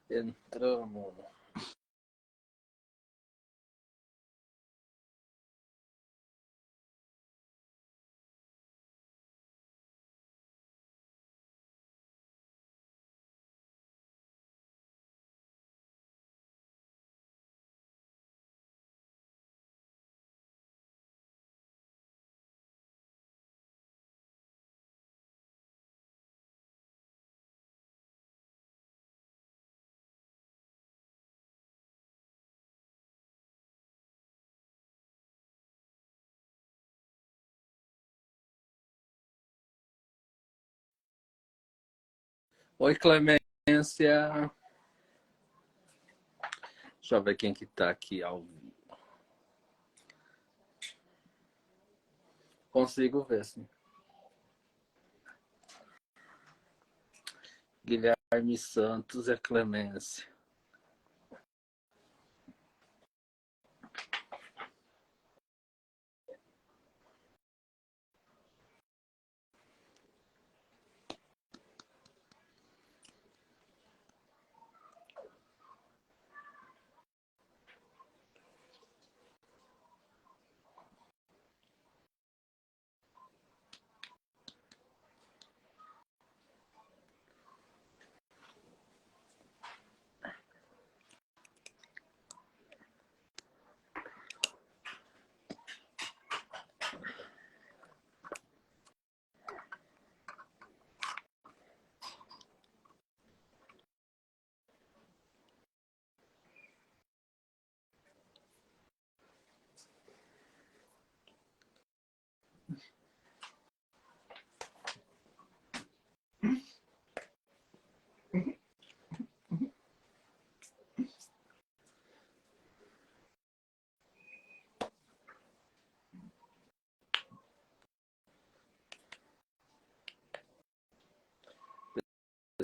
Entramos. Oi, Clemência. Deixa eu ver quem que tá aqui ao vivo. Consigo ver, sim. Guilherme Santos e a Clemência.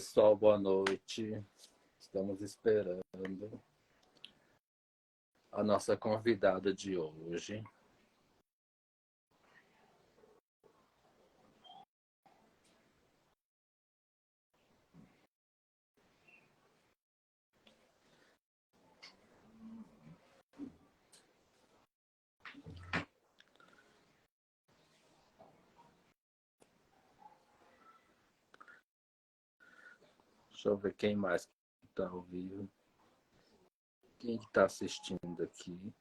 Pessoal, boa noite. Estamos esperando a nossa convidada de hoje. Deixa eu ver quem mais está ao vivo. Quem está assistindo aqui?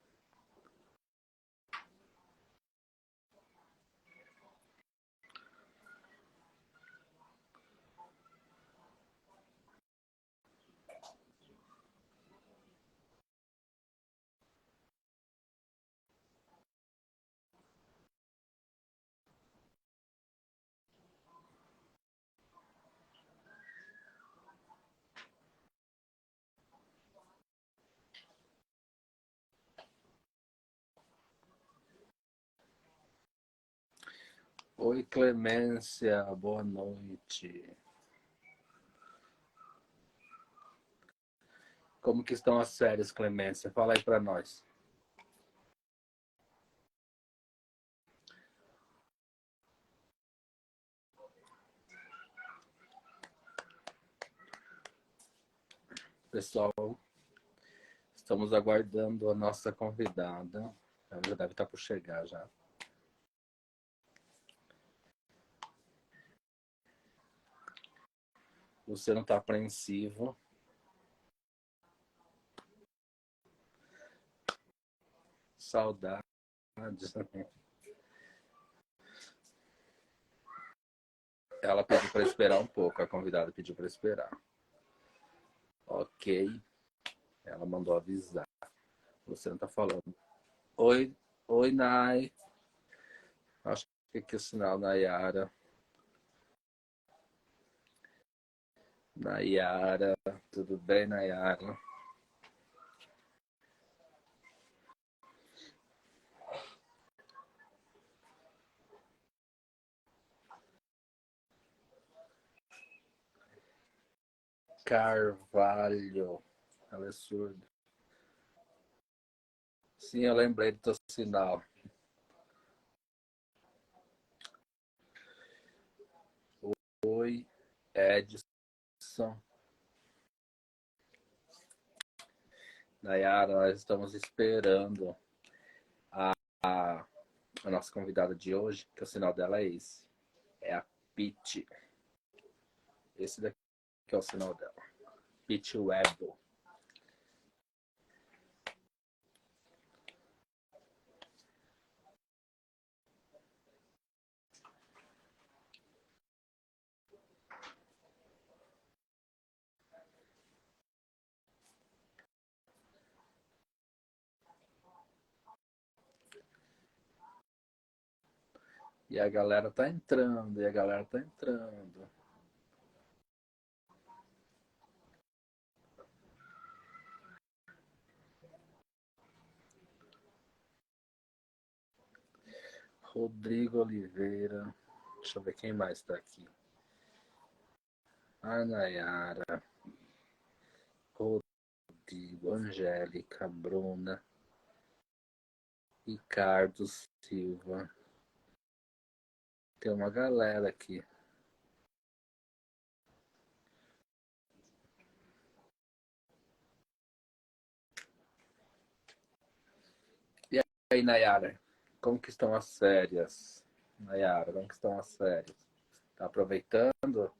Oi, Clemência, boa noite. Como que estão as férias, Clemência? Fala aí para nós. Pessoal, estamos aguardando a nossa convidada. Ela já deve estar por chegar já. Você não está apreensivo. Saudades. Ela pediu para esperar um pouco, a convidada pediu para esperar. Ok. Ela mandou avisar. Você não está falando. Oi, oi, Nai. Acho que aqui é o sinal, Nayara. Nayara, tudo bem, Nayara? Carvalho. Ela é surda. Sim, eu lembrei do teu sinal. Oi, Edson. Nayara, nós estamos esperando a, a nossa convidada de hoje, que o sinal dela é esse. É a Pete. Esse daqui é o sinal dela. Pete Web. E a galera tá entrando, Rodrigo Oliveira. Deixa eu ver quem mais tá aqui. A Nayara. Rodrigo, Angélica, Bruna. Ricardo Silva. Tem uma galera aqui. E aí, Nayara? Como que estão as férias? Nayara, como que estão as férias? Tá aproveitando?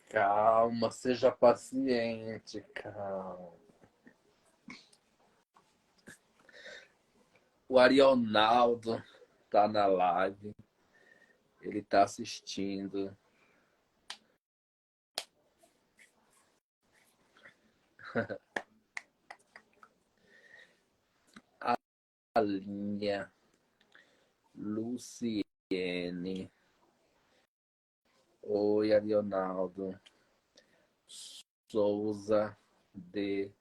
Calma, seja paciente, calma. O Arionaldo tá na live. Ele tá assistindo. A linha. Luciene. Oi, Arionaldo. Souza de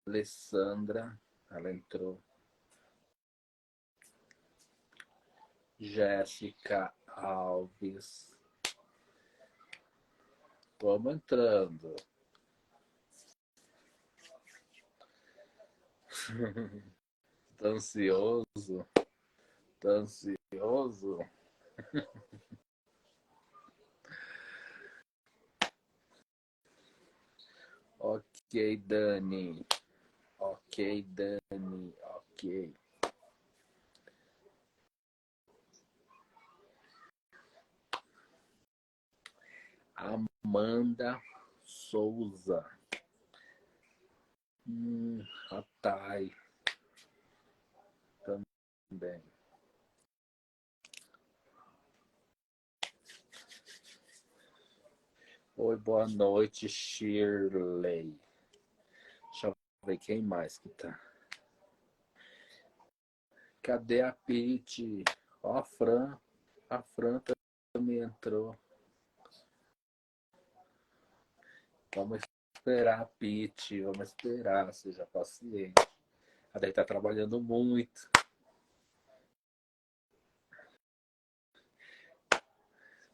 Alessandra. Ela entrou. Jéssica Alves. Vamos entrando. Tá ansioso? Tá ansioso? Ok, Dani. Ok, Dani. Ok. Amanda Souza. A Thay também. Oi, boa noite, Shirley. Deixa eu ver quem mais que tá. Cadê a Pete? Ó, a Fran. A Fran também entrou. Vamos esperar a Pete. Vamos esperar. Seja paciente. A Day tá trabalhando muito.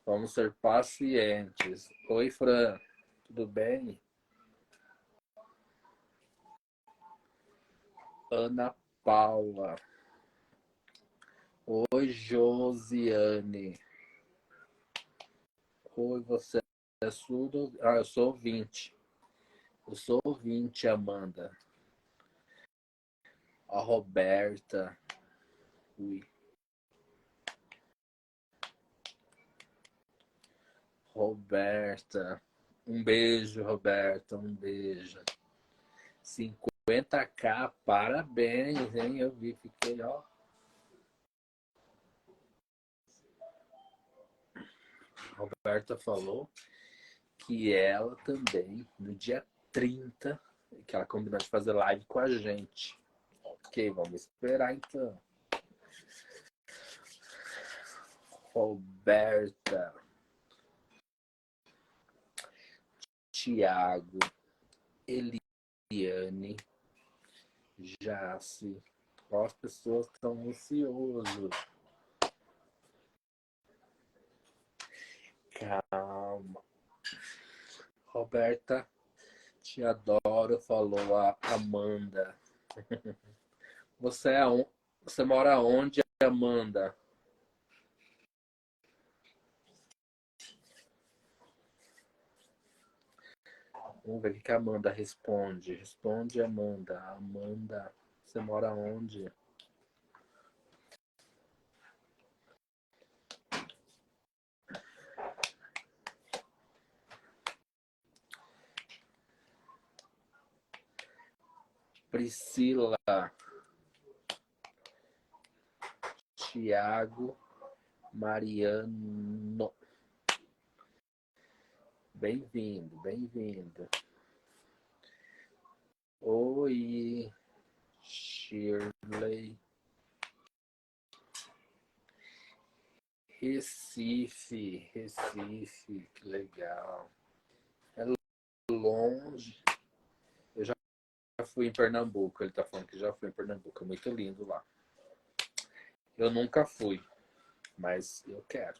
Vamos ser pacientes. Oi, Fran. Tudo bem? Ana Paula. Oi, Josiane. Oi, você é surdo? Ah, eu sou ouvinte. Eu sou ouvinte, Amanda. A Roberta. Ui. Roberta. Um beijo, Roberta. Um beijo. 50k, parabéns, hein? Eu vi, fiquei, ó. A Roberta falou que ela também, no dia 30, que ela combinou de fazer live com a gente. Ok, vamos esperar então. Roberta. Tiago. Eliane. Jace. Ó, as pessoas estão ansiosas. Calma. Roberta, te adoro, falou a Amanda. Você mora onde, Amanda? Vamos ver o que a Amanda responde. Responde, Amanda. Amanda, você mora onde? Priscila, Tiago, Mariano. Bem-vindo, bem-vindo. Oi, Shirley. Recife, Recife, que legal. É longe. Eu já fui em Pernambuco, ele tá falando que já foi em Pernambuco, é muito lindo lá. Eu nunca fui, mas eu quero.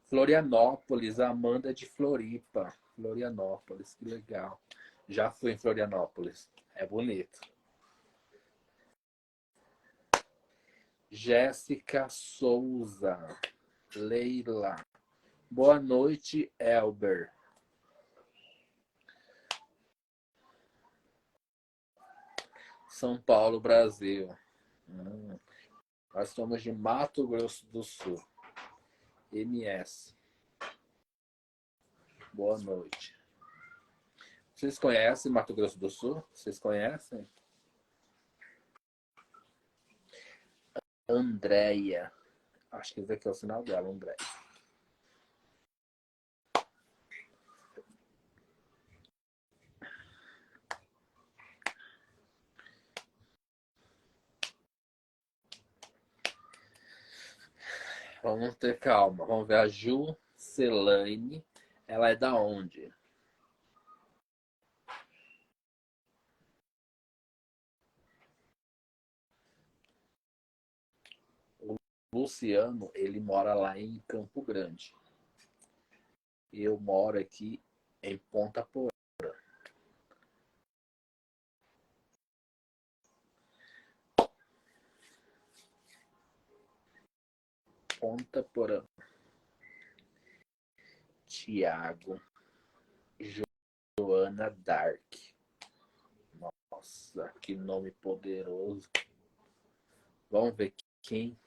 Florianópolis, a Amanda é de Floripa. Florianópolis, que legal. Já fui em Florianópolis, é bonito. Jéssica Souza, Leila. Boa noite, Elber. São Paulo, Brasil. Nós somos de Mato Grosso do Sul. MS. Boa noite. Vocês conhecem Mato Grosso do Sul? Vocês conhecem? Andréia. Acho que esse aqui é o sinal dela, Andréia. Vamos ter calma. Vamos ver a Ju Celaine. Ela é da onde? O Luciano, ele mora lá em Campo Grande. Eu moro aqui em Ponta Porã. Ponta Porã. Tiago. Joana Dark. Nossa, que nome poderoso. Vamos ver quem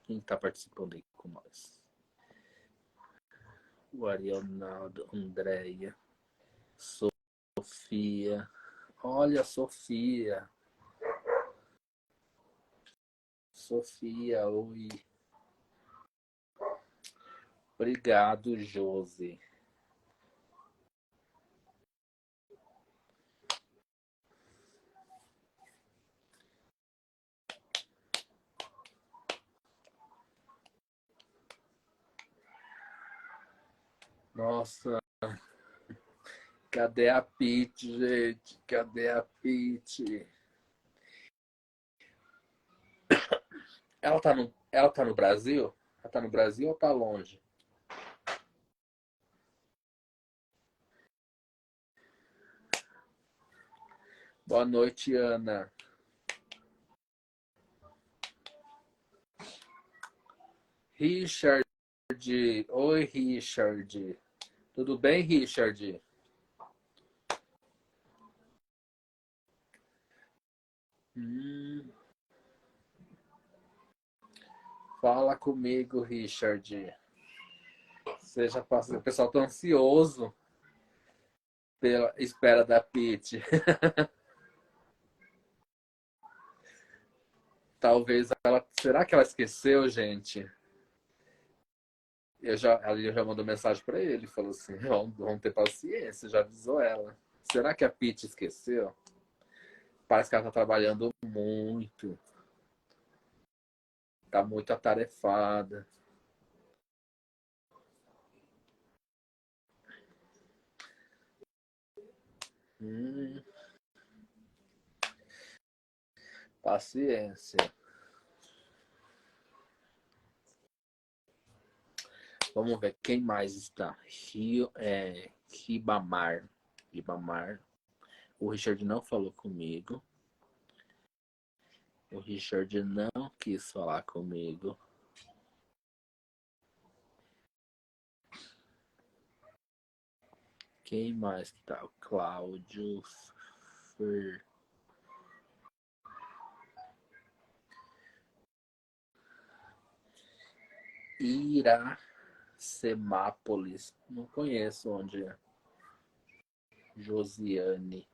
está participando aí com nós. O Arionaldo, Andréia, Sofia. Olha, Sofia. Sofia, oi. Obrigado, Josi. Nossa, cadê a Pete, gente? Cadê a Pete? Ela tá no Brasil? Ela tá no Brasil ou tá longe? Boa noite, Ana. Richard. Oi, Richard. Tudo bem, Richard? Fala comigo, Richard. Seja paciente. O pessoal tá ansioso pela espera da Pete. Talvez ela. Será que ela esqueceu, gente? Ela já mandou mensagem para ele, falou assim: vamos ter paciência, já avisou ela. Será que a Pete esqueceu? Parece que ela tá trabalhando muito. Tá muito atarefada. Hum, paciência. Vamos ver quem mais está. Ribamar. Ribamar. O Richard não falou comigo. O Richard não quis falar comigo. Quem mais que tá? O Cláudio. Fer... Iracemápolis. Não conheço onde é. Josiane.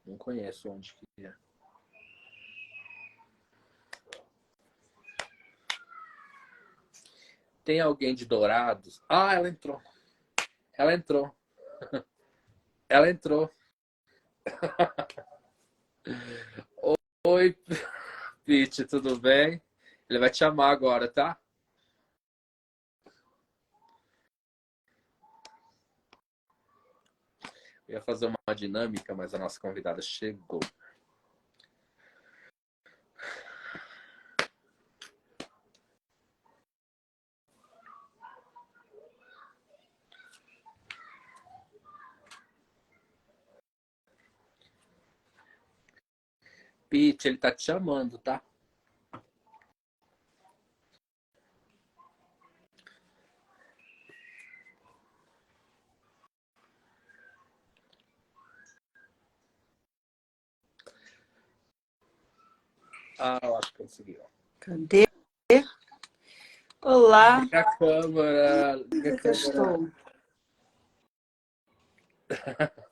Não conheço onde que é. Tem alguém de Dourados? Ah, ela entrou. Ela entrou. Ela entrou. Oi, Pete, tudo bem? Ele vai te chamar agora, tá? Eu ia fazer uma dinâmica, mas a nossa convidada chegou. Pete, ele tá te chamando, tá? Ah, eu acho que conseguiu. Cadê? Olá. Liga a câmera. Liga a câmera. Estou.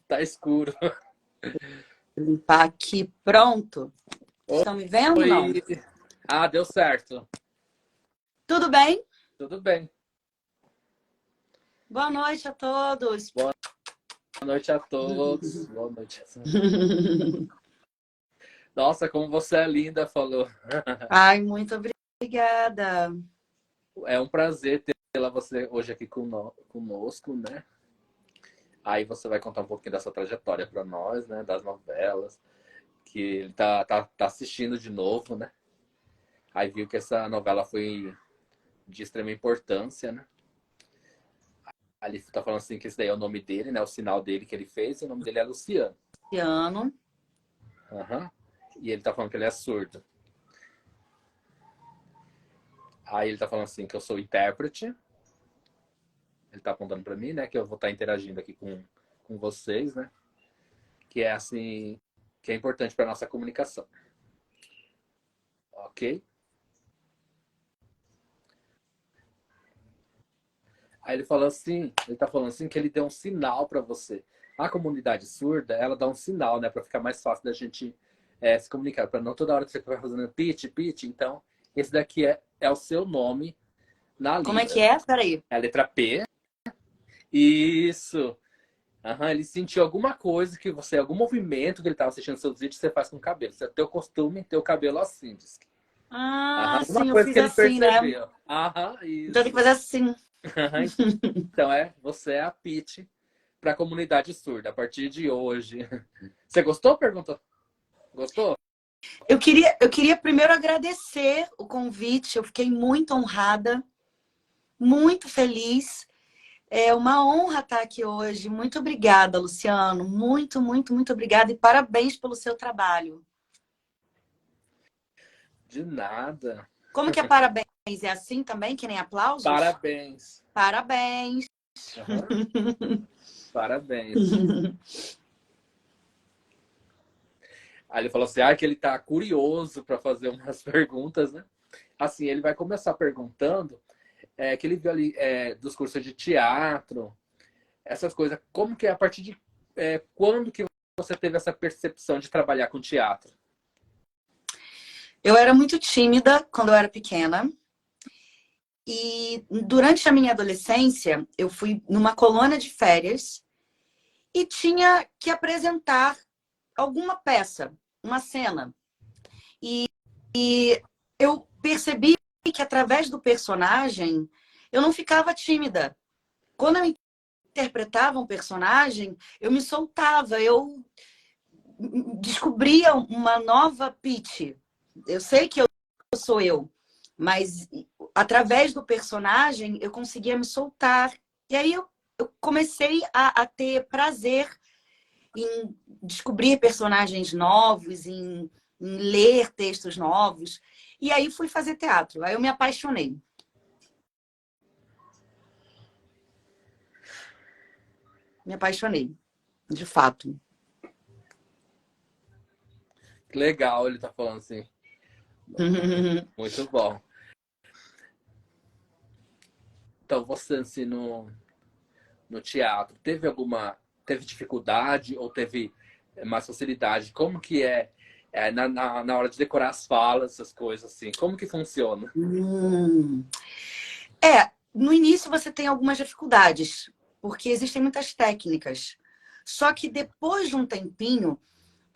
Tá escuro. Vou limpar aqui. Pronto. Estão me vendo? Oi. Não? Ah, deu certo. Tudo bem? Tudo bem. Boa noite a todos. Boa noite a todos. Boa noite a todos. Nossa, como você é linda, falou. Ai, muito obrigada. É um prazer tê-la você hoje aqui conosco, né? Aí você vai contar um pouquinho dessa trajetória para nós, né? Das novelas, que ele tá assistindo de novo, né? Aí viu que essa novela foi de extrema importância, né? Aí ele tá falando assim que esse daí é o nome dele, né? O sinal dele que ele fez, e o nome dele é Luciano. Luciano. Uhum. E ele tá falando que ele é surdo. Aí ele tá falando assim que eu sou intérprete. Ele tá apontando para mim, né? Que eu vou estar interagindo aqui com vocês, né? Que é assim, que é importante para nossa comunicação. Ok? Aí ele falou assim, ele tá falando assim que ele deu um sinal para você. A comunidade surda, ela dá um sinal, né, para ficar mais fácil da gente se comunicar, para não toda hora que você vai fazendo pitch. Então, esse daqui é o seu nome na Como é Libras. que é? Peraí. É a letra P. Isso. Uhum, ele sentiu alguma coisa que você, algum movimento que ele estava assistindo seus vídeos, você faz com o cabelo. Você tem o costume de ter o cabelo assim, diz. Ah, Alguma sim, eu coisa fiz que ele assim, né? percebeu. Então tem que Isso. fazer assim. Então você é a Pitty para a comunidade surda a partir de hoje. Você gostou? Perguntou. Gostou? Eu queria primeiro agradecer o convite. Eu fiquei muito honrada, muito feliz. É uma honra estar aqui hoje. Muito obrigada, Luciano. Muito, muito, muito obrigada e parabéns pelo seu trabalho. De nada. Como que é parabéns? É assim também, que nem aplausos? Parabéns. Parabéns. Uhum. Parabéns. Aí ele falou assim, que ele tá curioso para fazer umas perguntas, né? Assim, ele vai começar perguntando que ele viu ali dos cursos de teatro, essas coisas. Como que é, a partir de quando que você teve essa percepção de trabalhar com teatro? Eu era muito tímida quando eu era pequena. E durante a minha adolescência, eu fui numa colônia de férias e tinha que apresentar alguma peça, uma cena. E eu percebi que através do personagem eu não ficava tímida. Quando eu interpretava um personagem, eu me soltava, eu descobria uma nova pitch. Eu sei que eu sou eu, mas através do personagem eu conseguia me soltar. E aí eu comecei a ter prazer em descobrir personagens novos, em em ler textos novos. E aí fui fazer teatro. Aí eu me apaixonei. Me apaixonei, de fato. Que legal, ele tá falando assim. Muito bom. Então, você assim, no teatro, teve dificuldade ou teve mais facilidade? Como que na hora de decorar as falas, essas coisas assim? Como que funciona? Hum. No início você tem algumas dificuldades, porque existem muitas técnicas. Só que depois de um tempinho,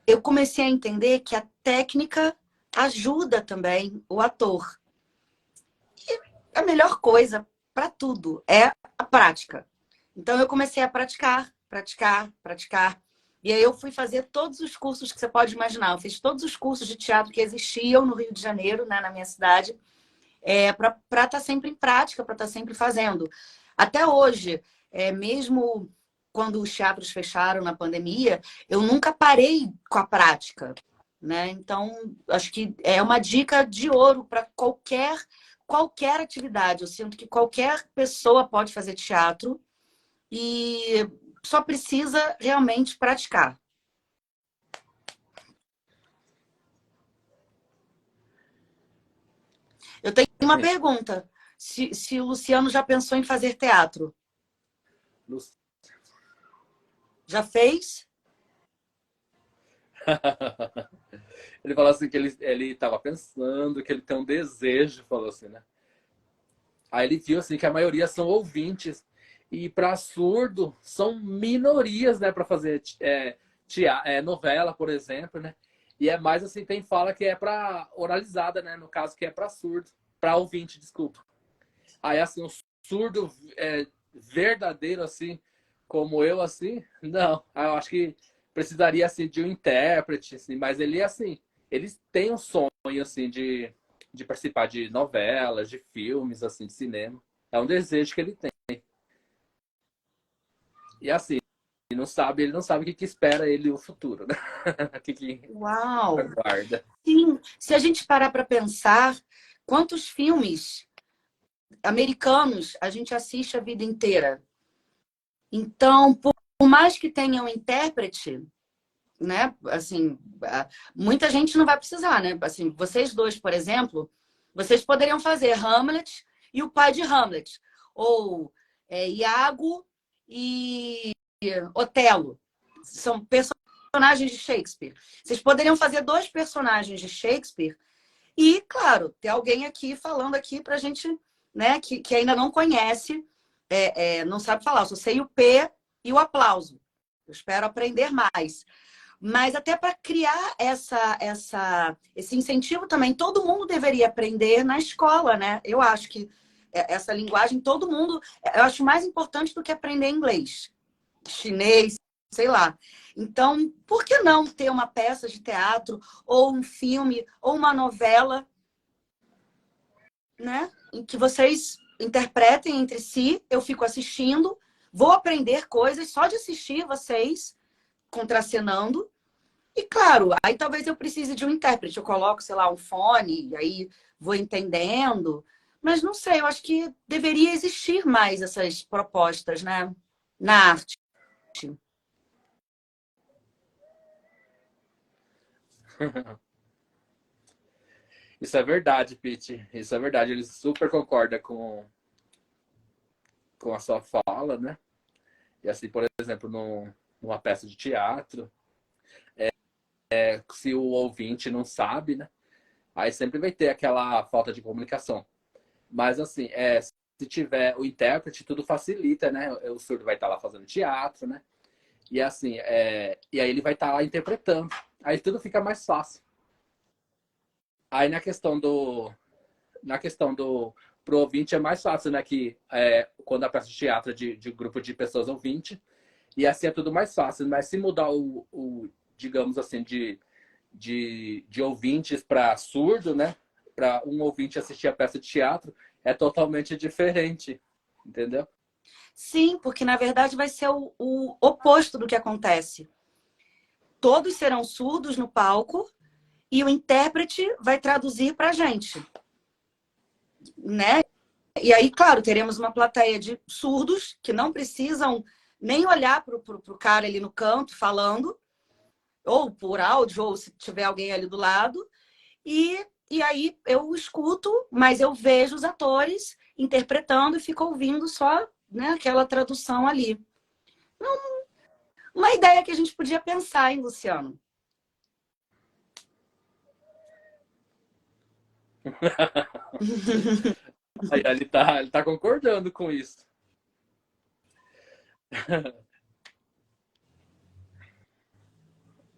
eu comecei a entender que a técnica ajuda também o ator. E a melhor coisa para tudo é a prática. Então eu comecei a praticar, praticar, praticar. E aí eu fui fazer todos os cursos que você pode imaginar. Eu fiz todos os cursos de teatro que existiam no Rio de Janeiro, né, na minha cidade, para estar sempre em prática, para estar sempre fazendo. Até hoje, mesmo quando os teatros fecharam na pandemia, eu nunca parei com a prática, né? Então, acho que é uma dica de ouro para qualquer atividade. Eu sinto que qualquer pessoa pode fazer teatro e só precisa realmente praticar. Eu tenho uma pergunta. Se o Luciano já pensou em fazer teatro? Já fez? Ele falou assim que ele tava pensando, que ele tem um desejo, falou assim, né? Aí ele viu assim que a maioria são ouvintes e para surdo são minorias, né, para fazer novela, por exemplo, né? E é mais assim, tem fala que é para oralizada, né? No caso que é para surdo, para ouvinte, desculpa. Aí assim, um surdo verdadeiro assim, como eu assim, não. Eu acho que precisaria assim de um intérprete, assim, mas ele assim, eles têm um sonho assim de participar de novelas, de filmes, assim, de cinema. É um desejo que ele tem. E assim, ele não sabe o que espera ele o futuro, né? O que Uau! aguarda. Sim, se a gente parar para pensar, quantos filmes americanos a gente assiste a vida inteira? Então, por mais que tenha um intérprete, né? Assim, muita gente não vai precisar, né? Assim, vocês dois, por exemplo, vocês poderiam fazer Hamlet e o pai de Hamlet, ou Iago e Otelo. São personagens de Shakespeare. Vocês poderiam fazer dois personagens de Shakespeare e, claro, ter alguém aqui falando aqui para a gente, né, que ainda não conhece, não sabe falar. Eu só sei o P e o aplauso. Eu espero aprender mais. Mas até para criar esse incentivo também, todo mundo deveria aprender na escola, né? Eu acho que essa linguagem, todo mundo, eu acho mais importante do que aprender inglês, chinês, sei lá. Então, por que não ter uma peça de teatro, ou um filme, ou uma novela, né? Em que vocês interpretem entre si, eu fico assistindo, vou aprender coisas só de assistir vocês contracenando. E claro, aí talvez eu precise de um intérprete. Eu coloco, sei lá, um fone, e aí vou entendendo. Mas não sei, eu acho que deveria existir mais essas propostas, né? Na arte. Isso é verdade, Pete. Isso é verdade. Ele super concorda com a sua fala, né? E assim, por exemplo, numa peça de teatro, se o ouvinte não sabe, né? Aí sempre vai ter aquela falta de comunicação. Mas assim, se tiver o intérprete, tudo facilita, né? O surdo vai estar lá fazendo teatro, né? E assim, e aí ele vai estar lá interpretando. Aí tudo fica mais fácil. Aí na questão do pro ouvinte é mais fácil, né? Que quando a peça de teatro é de grupo de pessoas ouvinte, e assim é tudo mais fácil. Mas se mudar digamos assim, de ouvintes para surdo, né? Para um ouvinte assistir a peça de teatro, é totalmente diferente, entendeu? Sim, porque na verdade vai ser o oposto do que acontece. Todos serão surdos no palco e o intérprete vai traduzir para a gente, né? E aí, claro, teremos uma plateia de surdos que não precisam nem olhar para o cara ali no canto falando, ou por áudio, ou se tiver alguém ali do lado. E aí eu escuto, mas eu vejo os atores interpretando e fico ouvindo só, né, aquela tradução ali. Uma ideia que a gente podia pensar, hein, Luciano? Aí, ele tá concordando com isso.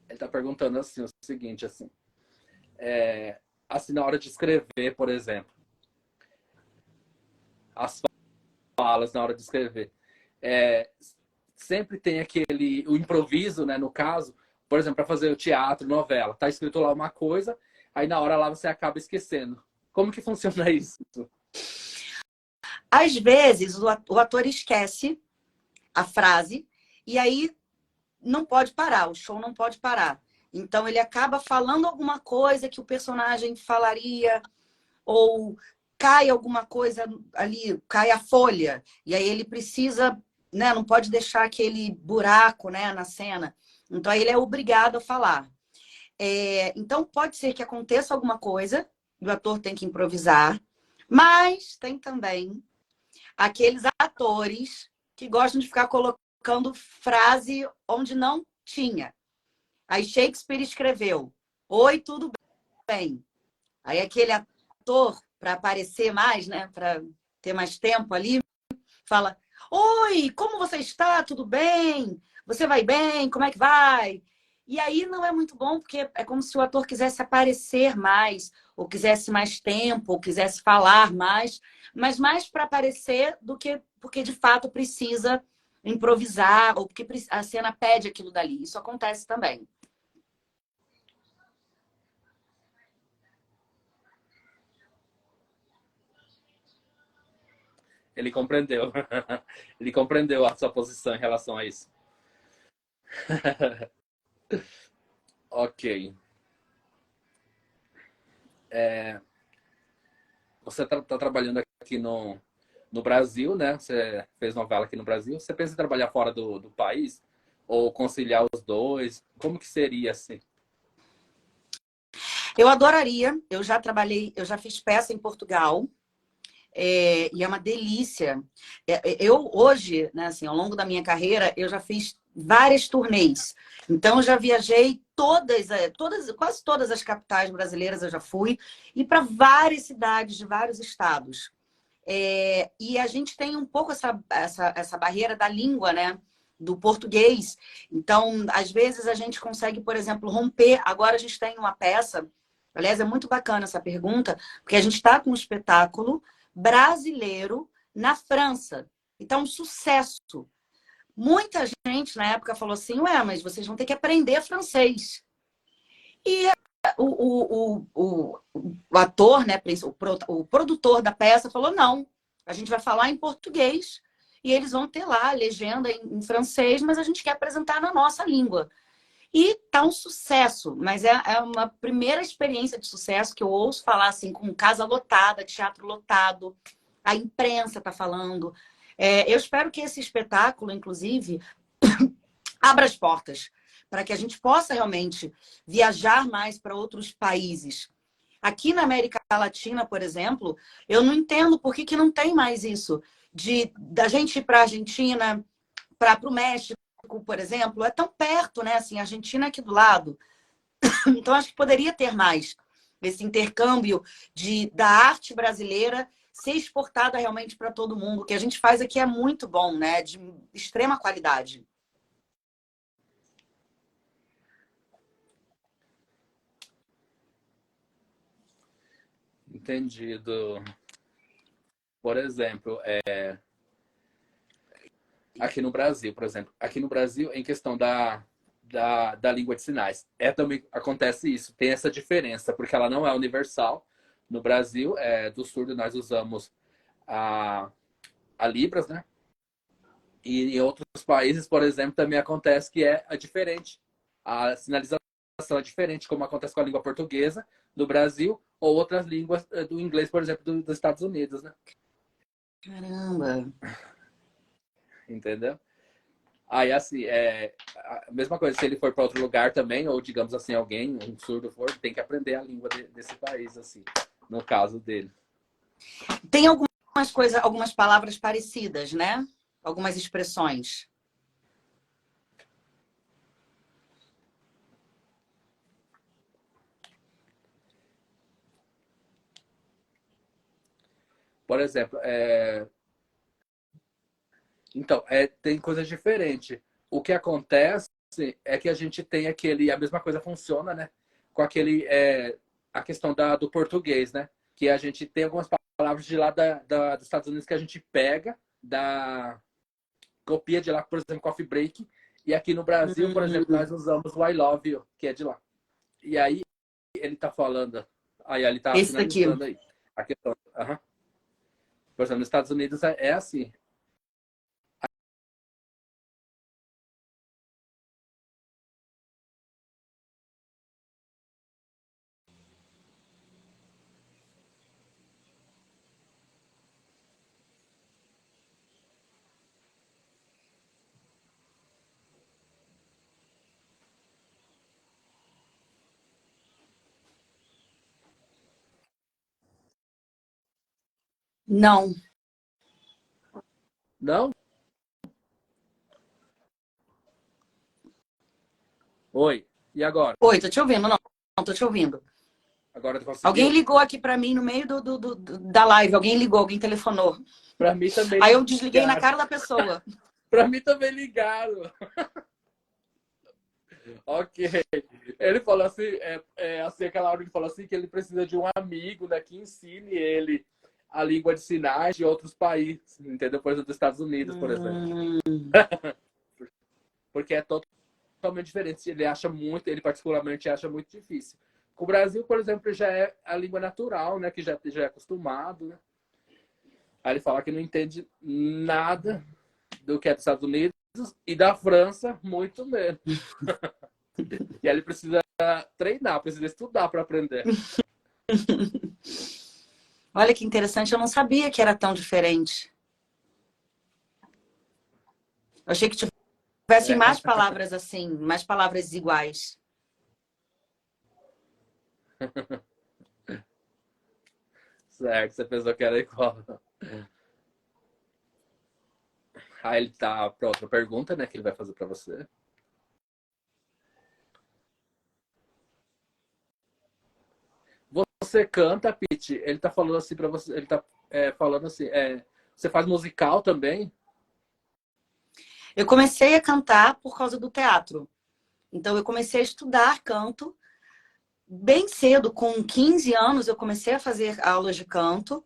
Ele tá perguntando assim, o seguinte, assim, assim, na hora de escrever, por exemplo, as falas na hora de escrever, é, sempre tem o improviso, né, no caso, por exemplo, para fazer o teatro, novela, tá escrito lá uma coisa, aí na hora lá você acaba esquecendo. Como que funciona isso? Às vezes, o ator esquece a frase e aí não pode parar, o show não pode parar. Então, ele acaba falando alguma coisa que o personagem falaria, ou cai alguma coisa ali, cai a folha, e aí ele precisa, né, não pode deixar aquele buraco, né, na cena. Então, aí ele é obrigado a falar. Então, pode ser que aconteça alguma coisa, e o ator tem que improvisar, mas tem também aqueles atores que gostam de ficar colocando frase onde não tinha. Aí Shakespeare escreveu: Oi, tudo bem? Aí aquele ator, para aparecer mais, né, para ter mais tempo ali, fala: Oi, como você está? Tudo bem? Você vai bem? Como é que vai? E aí não é muito bom, porque é como se o ator quisesse aparecer mais, ou quisesse mais tempo, ou quisesse falar mais, mas mais para aparecer do que porque de fato precisa improvisar, ou porque a cena pede aquilo dali. Isso acontece também. Ele compreendeu. Ele compreendeu a sua posição em relação a isso. Ok. Você está trabalhando aqui no Brasil, né? Você fez novela aqui no Brasil. Você pensa em trabalhar fora do país? Ou conciliar os dois? Como que seria assim? Eu adoraria, eu já trabalhei, eu já fiz peça em Portugal, e é uma delícia. Eu hoje, né, assim, ao longo da minha carreira, eu já fiz várias turnês. Então, eu já viajei quase todas as capitais brasileiras eu já fui, e para várias cidades de vários estados. E a gente tem um pouco essa barreira da língua, né? Do português. Então, às vezes a gente consegue, por exemplo, romper. Agora a gente tem uma peça. Aliás, é muito bacana essa pergunta, porque a gente está com um espetáculo brasileiro na França. Então, um sucesso. Muita gente na época falou assim: ué, mas vocês vão ter que aprender francês. E o ator, né, o produtor da peça falou: não, a gente vai falar em português e eles vão ter lá a legenda em francês, mas a gente quer apresentar na nossa língua. E tá um sucesso, mas é uma primeira experiência de sucesso que eu ouço falar assim, com casa lotada, teatro lotado, a imprensa tá falando. Eu espero que esse espetáculo, inclusive, abra as portas para que a gente possa realmente viajar mais para outros países. Aqui na América Latina, por exemplo, eu não entendo por que não tem mais isso da gente ir para a Argentina, para o México, por exemplo. É tão perto, né? Assim, a Argentina é aqui do lado. Então, acho que poderia ter mais esse intercâmbio da arte brasileira ser exportada realmente para todo mundo. O que a gente faz aqui é muito bom, né? De extrema qualidade. Entendido. Por exemplo, aqui no Brasil, por exemplo. Aqui no Brasil, em questão da língua de sinais, também acontece isso. Tem essa diferença, porque ela não é universal. No Brasil, do surdo, nós usamos a, a Libras, né? E em outros países, por exemplo, também acontece que é diferente a sinalização. é diferente, como acontece com a língua portuguesa do Brasil, ou outras línguas do inglês, por exemplo, dos Estados Unidos, né? Caramba. Entendeu? Aí, assim, a mesma coisa, se ele for para outro lugar também, ou digamos assim, alguém, um surdo for, tem que aprender a língua desse país, assim, no caso dele. Tem algumas coisas, algumas palavras parecidas, né? Algumas expressões. Por exemplo, então, tem coisas diferentes. O que acontece é que a gente tem a mesma coisa funciona, né? Com a questão do português, né? Que a gente tem algumas palavras de lá dos Estados Unidos que a gente pega, copia de lá, por exemplo, coffee break. E aqui no Brasil, por exemplo, nós usamos o I love you, que é de lá. E aí, ele tá falando, aí ele tá Esse daqui. finalizando aí. A questão, por exemplo, nos Estados Unidos é assim. Não. Não? Oi. E agora? Oi, tô te ouvindo. Não, não tô te ouvindo. Agora tu Alguém conseguiu? ligou aqui pra mim no meio da live. Alguém ligou, alguém telefonou. Pra mim também Aí eu desliguei na ligaram. cara da pessoa. Pra mim também ligaram. Ok. Ele falou assim, assim, aquela hora ele falou assim que ele precisa de um amigo, né, que ensine ele a língua de sinais de outros países, entendeu? Por exemplo, dos Estados Unidos, por exemplo. Porque é totalmente diferente. Ele particularmente acha muito difícil. O Brasil, por exemplo, já é a língua natural, né, que já é acostumado, né? Aí ele fala que não entende nada do que é dos Estados Unidos e da França, muito menos. E aí ele precisa treinar, precisa estudar para aprender. Olha que interessante, eu não sabia que era tão diferente. Eu achei que tivessem mais É, palavras assim, mais palavras iguais. certo, você pensou que era igual. Aí ele tá para outra pergunta, né, que ele vai fazer para você. Você canta, Pete? Ele tá falando assim para você, ele tá falando assim, você faz musical também? Eu comecei a cantar por causa do teatro. Então, eu comecei a estudar canto bem cedo, com 15 anos, eu comecei a fazer aulas de canto.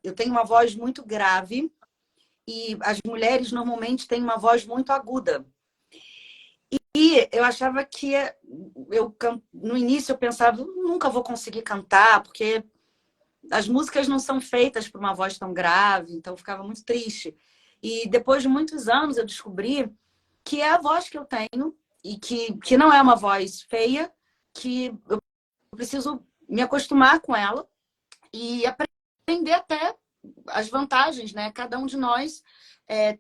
Eu tenho uma voz muito grave e as mulheres normalmente têm uma voz muito aguda. E eu achava que no início eu pensava, nunca vou conseguir cantar, porque as músicas não são feitas para uma voz tão grave, então eu ficava muito triste. E depois de muitos anos eu descobri que é a voz que eu tenho e que não é uma voz feia, que eu preciso me acostumar com ela e aprender até as vantagens, né? Cada um de nós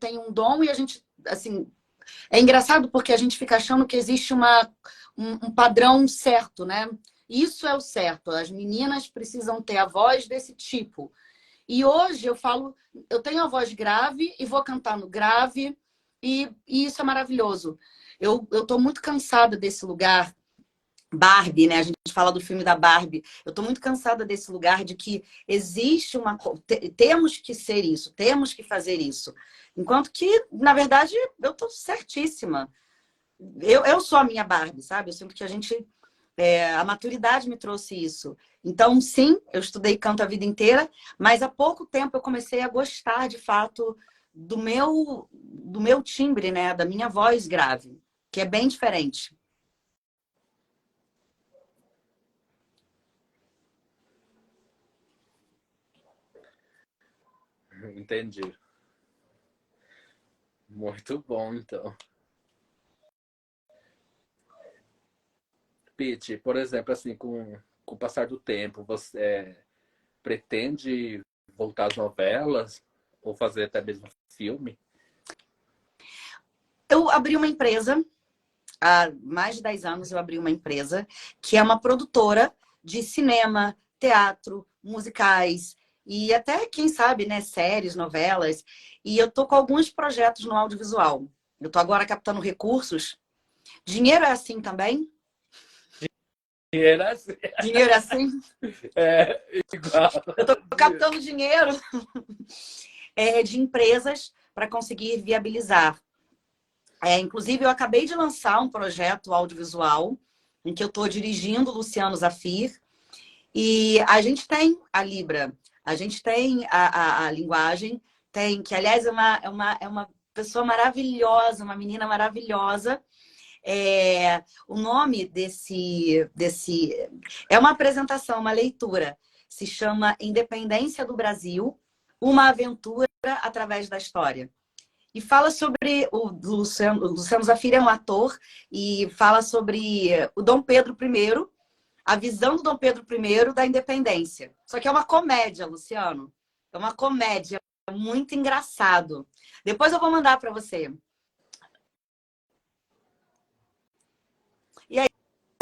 tem um dom e a gente, assim, é engraçado porque a gente fica achando que existe um padrão certo, né? Isso é o certo. As meninas precisam ter a voz desse tipo. E hoje eu falo, eu tenho a voz grave e vou cantar no grave, e isso é maravilhoso. Eu estou muito cansada desse lugar. Barbie, né? A gente fala do filme da Barbie. Eu estou muito cansada desse lugar de que existe temos que ser isso, temos que fazer isso. Enquanto que, na verdade, eu estou certíssima. Eu sou a minha Barbie, sabe? Eu sinto que a maturidade me trouxe isso. Então, sim, eu estudei canto a vida inteira, mas há pouco tempo eu comecei a gostar, de fato, do meu timbre, né? Da minha voz grave, que é bem diferente. Entendi. Muito bom, então. Pete, por exemplo, assim, com o passar do tempo, você pretende voltar às novelas ou fazer até mesmo filme? Eu abri uma empresa, há mais de 10 anos eu abri uma empresa que é uma produtora de cinema, teatro, musicais e até, quem sabe, né, séries, novelas. E eu tô com alguns projetos no audiovisual. Eu tô agora captando recursos. Dinheiro é assim também? Era assim, Dinheiro é assim? igual. Eu tô captando dinheiro de empresas para conseguir viabilizar. Inclusive, eu acabei de lançar um projeto audiovisual em que eu estou dirigindo o Luciano Zafir. E a gente tem a Libra, a gente tem a linguagem, tem, que aliás é uma pessoa maravilhosa, uma menina maravilhosa. O nome desse é uma apresentação, uma leitura. Se chama Independência do Brasil, uma aventura através da história. E fala sobre o Luciano Zafir é um ator e fala sobre o Dom Pedro I, a visão do Dom Pedro I da independência. Só que é uma comédia, Luciano. É uma comédia, é muito engraçado. Depois eu vou mandar para você.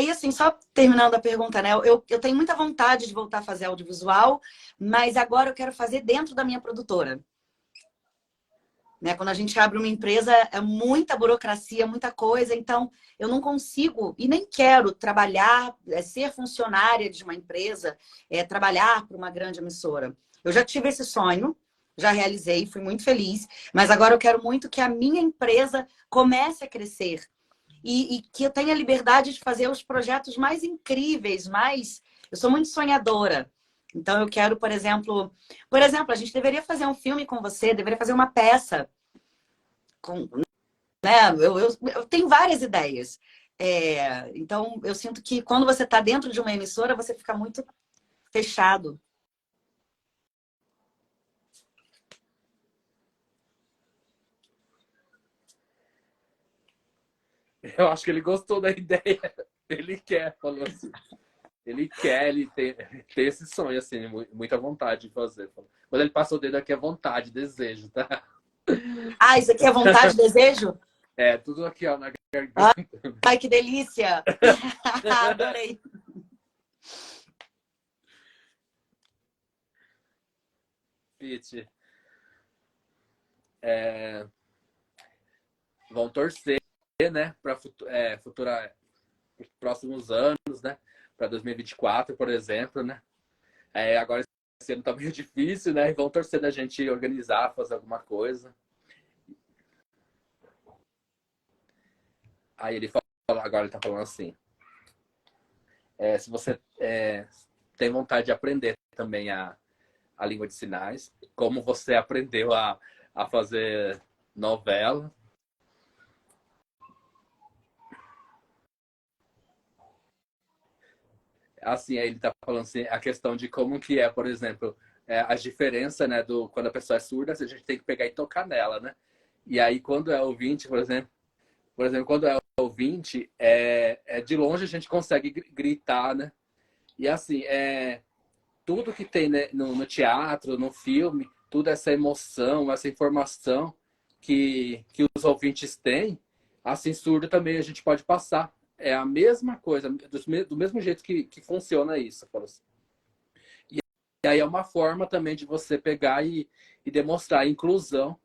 E assim, só terminando a pergunta, né? Eu tenho muita vontade de voltar a fazer audiovisual, mas agora eu quero fazer dentro da minha produtora. Né? Quando a gente abre uma empresa, é muita burocracia, muita coisa, então eu não consigo e nem quero trabalhar, ser funcionária de uma empresa, trabalhar para uma grande emissora. Eu já tive esse sonho, já realizei, fui muito feliz, mas agora eu quero muito que a minha empresa comece a crescer e que eu tenha liberdade de fazer os projetos mais incríveis, mais... Eu sou muito sonhadora. Então eu quero, por exemplo, a gente deveria fazer um filme com você, deveria fazer uma peça. Né? Eu tenho várias ideias. Então eu sinto que quando você está dentro de uma emissora, você fica muito fechado. Eu acho que ele gostou da ideia. Ele quer, falou assim. Ele tem esse sonho, assim, muita vontade de fazer. Quando ele passou o dedo aqui é vontade, desejo, tá? Ah, isso aqui é vontade, desejo? Tudo aqui, ó, na Ah, garganta. ai, que delícia! Adorei. Pete, vão torcer, né, para próximos anos, né, para 2024, por exemplo, né? Agora esse ano tá meio difícil, né? E vão torcer da gente organizar, fazer alguma coisa. Aí ele falou, agora ele tá falando assim, se você tem vontade de aprender também a língua de sinais, como você aprendeu a fazer novela. Assim, aí ele tá falando assim, a questão de como que é, por exemplo, as diferenças, né, quando a pessoa é surda, a gente tem que pegar e tocar nela, né? E aí, quando é ouvinte, quando é ouvinte, de longe a gente consegue gritar, né? E assim, tudo que tem, né, no teatro, no filme, toda essa emoção, essa informação que os ouvintes têm, assim, surdo também a gente pode passar. É a mesma coisa, do mesmo jeito que funciona isso. Assim. E aí é uma forma também de você pegar e demonstrar a inclusão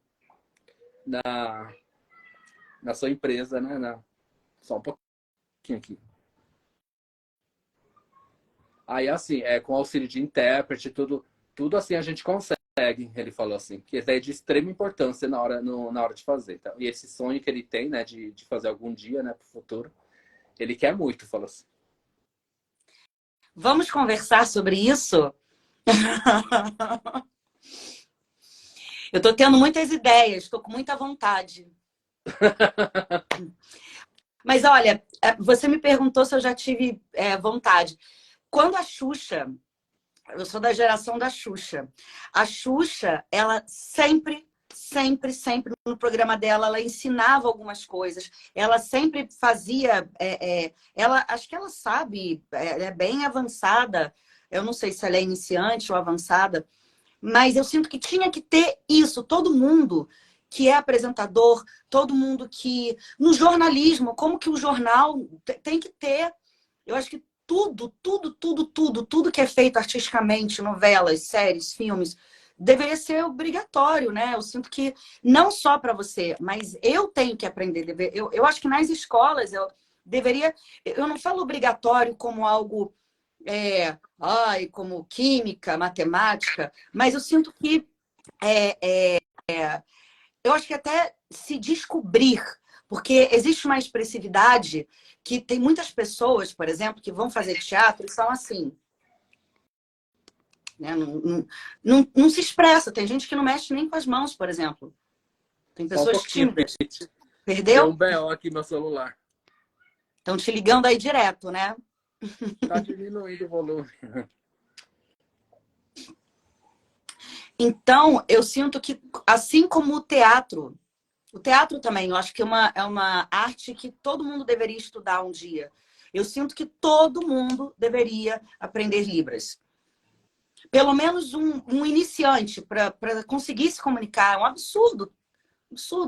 na sua empresa, né? Só um pouquinho aqui. Aí, assim, com auxílio de intérprete, tudo assim a gente consegue, ele falou assim, que é de extrema importância na hora de fazer. Então, e esse sonho que ele tem, né, de fazer algum dia, né, pro futuro, ele quer muito, falou assim. Vamos conversar sobre isso? Eu tô tendo muitas ideias, estou com muita vontade. Mas olha, você me perguntou se eu já tive vontade. Quando a Xuxa, eu sou da geração da Xuxa, a Xuxa, ela sempre sempre, sempre no programa dela, ela ensinava algumas coisas. Ela sempre fazia... ela, acho que ela sabe, é bem avançada. Eu não sei se ela é iniciante ou avançada, mas eu sinto que tinha que ter isso. Todo mundo que é apresentador, todo mundo que... No jornalismo, como que o jornal tem que ter... Eu acho que tudo que é feito artisticamente, novelas, séries, filmes, deveria ser obrigatório, né? Eu sinto que não só para você, mas eu tenho que aprender. Eu acho que nas escolas eu deveria... Eu não falo obrigatório como algo... como química, matemática, mas eu sinto que eu acho que até se descobrir, porque existe uma expressividade que tem muitas pessoas, por exemplo, que vão fazer teatro e são assim, né? Não se expressa. Tem gente que não mexe nem com as mãos, por exemplo. Tem Só um pessoas pouquinho, tímidas. Pete. Deu um Perdeu? BO aqui no celular. Estão te ligando aí direto, né? Tá diminuindo o volume. Então, eu sinto que, assim como o teatro também, eu acho que é uma arte que todo mundo deveria estudar um dia. Eu sinto que todo mundo deveria aprender Libras. Pelo menos um iniciante para conseguir se comunicar. É um absurdo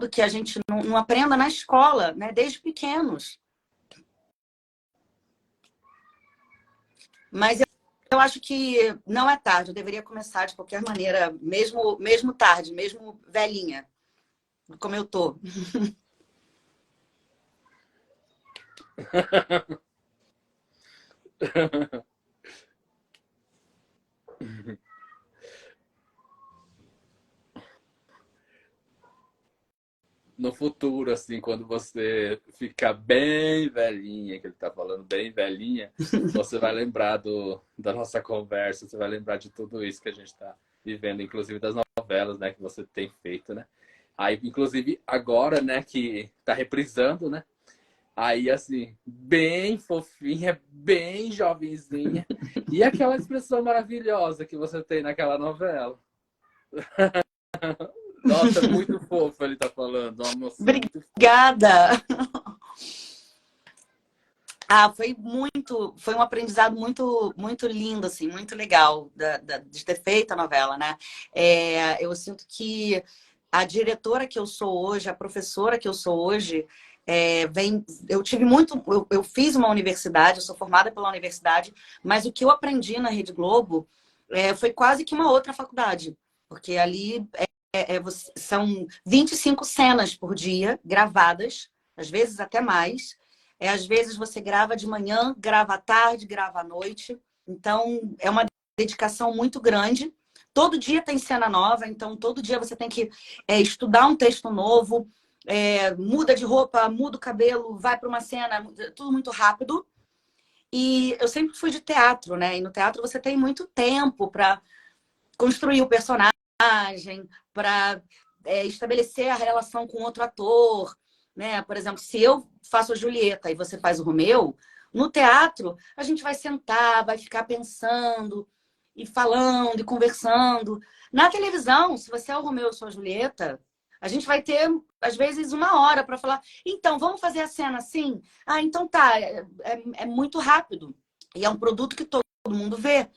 que a gente não aprenda na escola, né? Desde pequenos. Mas eu acho que não é tarde. Eu deveria começar de qualquer maneira, mesmo tarde, mesmo velhinha, como eu tô. No futuro, assim, quando você ficar bem velhinha, que ele tá falando bem velhinha, você vai lembrar da nossa conversa, você vai lembrar de tudo isso que a gente tá vivendo, inclusive das novelas, né, que você tem feito, né? Aí, inclusive, agora, né, que tá reprisando, né? Aí, assim, bem fofinha, bem jovenzinha. E aquela expressão maravilhosa que você tem naquela novela. Nossa, muito fofo ele tá falando. Uma mocinha muito fofa. Obrigada! Foi um aprendizado muito lindo, assim, muito legal de ter feito a novela, né? Eu sinto que a diretora que eu sou hoje, a professora que eu sou hoje, eu tive eu fiz uma universidade, eu sou formada pela universidade, mas o que eu aprendi na Rede Globo foi quase que uma outra faculdade, porque ali são 25 cenas por dia, gravadas, às vezes até mais. Às vezes você grava de manhã, grava à tarde, grava à noite. Então, é uma dedicação muito grande. Todo dia tem cena nova, então todo dia você tem que estudar um texto novo, muda de roupa, muda o cabelo, vai para uma cena, tudo muito rápido. E eu sempre fui de teatro, né? E no teatro você tem muito tempo para construir o personagem, para estabelecer a relação com outro ator, né? Por exemplo, se eu faço a Julieta e você faz o Romeu, no teatro a gente vai sentar, vai ficar pensando e falando e conversando. Na televisão, se você é o Romeu e eu sou a Julieta, a gente vai ter, às vezes, uma hora para falar, então, vamos fazer a cena assim? Ah, então tá, é muito rápido. E é um produto que todo mundo vê.